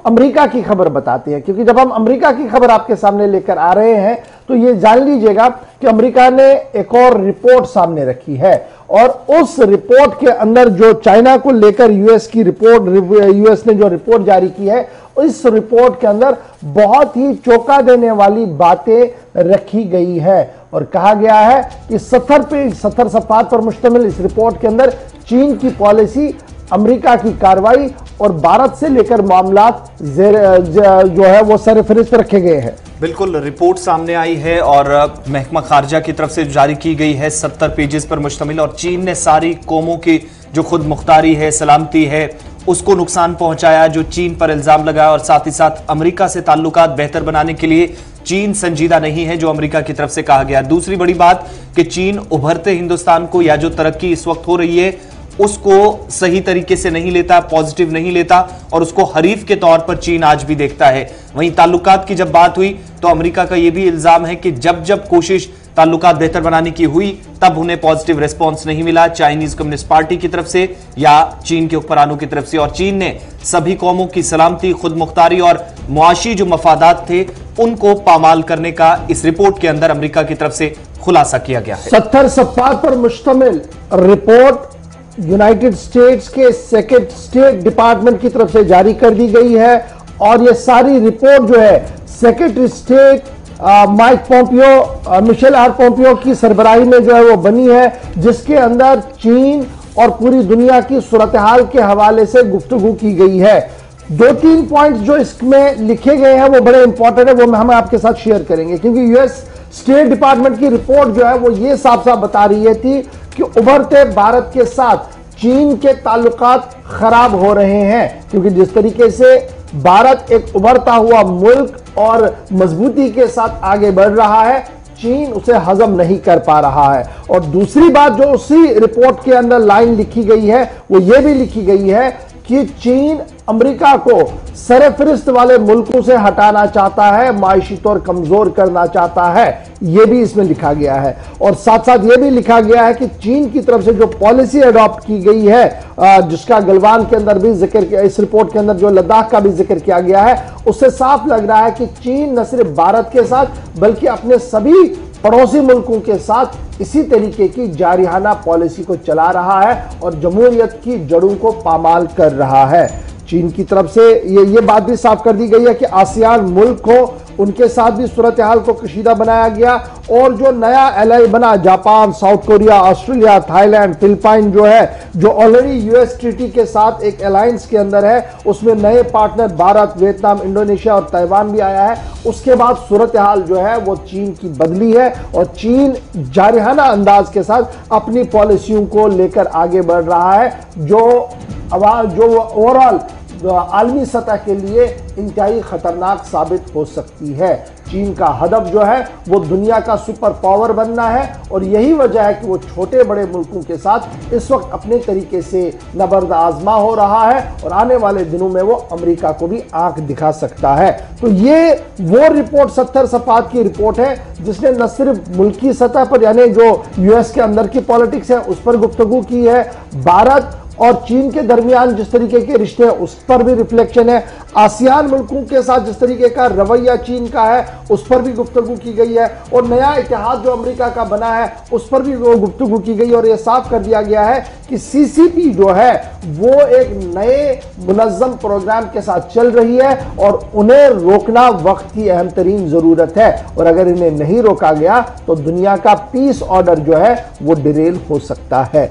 America की खबर बताते हैं, क्योंकि जब हम अमेरिका की खबर आपके सामने लेकर आ रहे हैं तो ये जान लीजिएगा कि अमेरिका ने एक और रिपोर्ट सामने रखी है, और उस रिपोर्ट के अंदर जो चाइना को लेकर यूएस ने जो रिपोर्ट जारी की है, इस रिपोर्ट के अंदर बहुत ही चौंका देने वाली बातें रखी गई है। और कहा गया है कि 70 सफ़हात पर मुश्तमिल इस रिपोर्ट के अंदर चीन की पॉलिसी, अमेरिका की कार्रवाई और भारत से लेकर मामलात जो है वो सरफहरिस्त रखे गए हैं। बिल्कुल, रिपोर्ट सामने आई है और महकमा खारजा की तरफ से जारी की गई है, 70 पेजेस पर मुश्तमिल, और चीन ने सारी कौमों की जो खुद मुख्तारी है, सलामती है, उसको नुकसान पहुंचाया, जो चीन पर इल्जाम लगाया, और साथ ही साथ अमेरिका से ताल्लुकात बेहतर बनाने के लिए चीन संजीदा नहीं है, जो अमेरिका की तरफ से कहा गया। दूसरी बड़ी बात कि चीन उभरते हिंदुस्तान को, या जो तरक्की इस वक्त हो रही है उसको सही तरीके से नहीं लेता, पॉजिटिव नहीं लेता, और उसको हरीफ के तौर पर चीन आज भी देखता है। वहीं ताल्लुकात की जब बात हुई तो अमेरिका का यह भी इल्जाम है कि जब जब कोशिश ताल्लुकात बेहतर बनाने की हुई तब उन्हें पॉजिटिव रिस्पॉन्स नहीं मिला, चाइनीज कम्युनिस्ट पार्टी की तरफ से या चीन के हुक्मरानों की तरफ से, और चीन ने सभी कौमों की सलामती, खुद मुख्तारी और मुआशी जो मफादात थे उनको पामाल करने का इस रिपोर्ट के अंदर अमेरिका की तरफ से खुलासा किया गया है। 70 सफ़हात पर मुश्तमिल रिपोर्ट यूनाइटेड स्टेट्स के सेक्रेटरी स्टेट डिपार्टमेंट की तरफ से जारी कर दी गई है, और यह सारी रिपोर्ट जो है secretary state Mike Pompeo, Michael R Pompeo की सरबराही में जो है वो बनी है, जिसके अंदर चीन और पूरी दुनिया की सूरत हाल के हवाले से गुफ्तगू की गई है। 2-3 पॉइंट जो इसमें लिखे गए हैं वो बड़े इंपॉर्टेंट है, वो हम आपके साथ शेयर करेंगे, क्योंकि यूएस स्टेट डिपार्टमेंट की रिपोर्ट जो है वो ये साफ साफ बता रही थी कि उभरते भारत के साथ चीन के ताल्लुकात खराब हो रहे हैं, क्योंकि जिस तरीके से भारत एक उभरता हुआ मुल्क और मजबूती के साथ आगे बढ़ रहा है, चीन उसे हजम नहीं कर पा रहा है। और दूसरी बात जो उसी रिपोर्ट के अंदर लाइन लिखी गई है वो ये भी लिखी गई है कि चीन अमेरिका को सरफहरिस्त वाले मुल्कों से हटाना चाहता है, मायशी तौर कमजोर करना चाहता है, यह भी इसमें लिखा गया है। और साथ साथ यह भी लिखा गया है कि चीन की तरफ से जो पॉलिसी अडॉप्ट की गई है, जिसका गलवान के अंदर भी जिक्र किया, इस रिपोर्ट के अंदर जो लद्दाख का भी जिक्र किया गया है, उससे साफ लग रहा है कि चीन न सिर्फ भारत के साथ बल्कि अपने सभी पड़ोसी मुल्कों के साथ इसी तरीके की जारिहाना पॉलिसी को चला रहा है और जमहूरियत की जड़ों को पामाल कर रहा है। चीन की तरफ से ये बात भी साफ कर दी गई है कि आसियान मुल्क को, उनके साथ भी सूरत हाल को कशीदा बनाया गया, और जो नया एलआई बना Japan, south Korea, Australia, Thailand, Philippine जो है, जो ऑलरेडी यूएस ट्रीटी के साथ एक अलायंस के अंदर है, उसमें नए पार्टनर भारत, वियतनाम, इंडोनेशिया और ताइवान भी आया है। उसके बाद सूरत हाल जो है वो चीन की बदली है, और चीन जारिहाना अंदाज के साथ अपनी पॉलिसियों को लेकर आगे बढ़ रहा है, जो ओवरऑल आलमी सतह के लिए इंतहाई खतरनाक साबित हो सकती है। चीन का हदफ जो है वो दुनिया का सुपर पावर बनना है, और यही वजह है कि वो छोटे बड़े मुल्कों के साथ इस वक्त अपने तरीके से नबर्द आजमा हो रहा है, और आने वाले दिनों में वो अमेरिका को भी आंख दिखा सकता है। तो ये वो रिपोर्ट 70 सफ़हात की रिपोर्ट है जिसने न सिर्फ मुल्की सतह पर, यानी जो यूएस के अंदर की पॉलिटिक्स है उस पर गुफ्तगू की है, भारत और चीन के दरमियान जिस तरीके के रिश्ते हैं उस पर भी रिफ्लेक्शन है, आसियान मुल्कों के साथ जिस तरीके का रवैया चीन का है उस पर भी गुफ्तगू की गई है, और नया इतिहाद जो अमेरिका का बना है उस पर भी वो गुफ्तगू की गई, और ये साफ कर दिया गया है कि सीसीपी जो है वो एक नए मुनज़्ज़म प्रोग्राम के साथ चल रही है, और उन्हें रोकना वक्त की अहम तरीन जरूरत है, और अगर इन्हें नहीं रोका गया तो दुनिया का पीस ऑर्डर जो है वो डिरेल हो सकता है।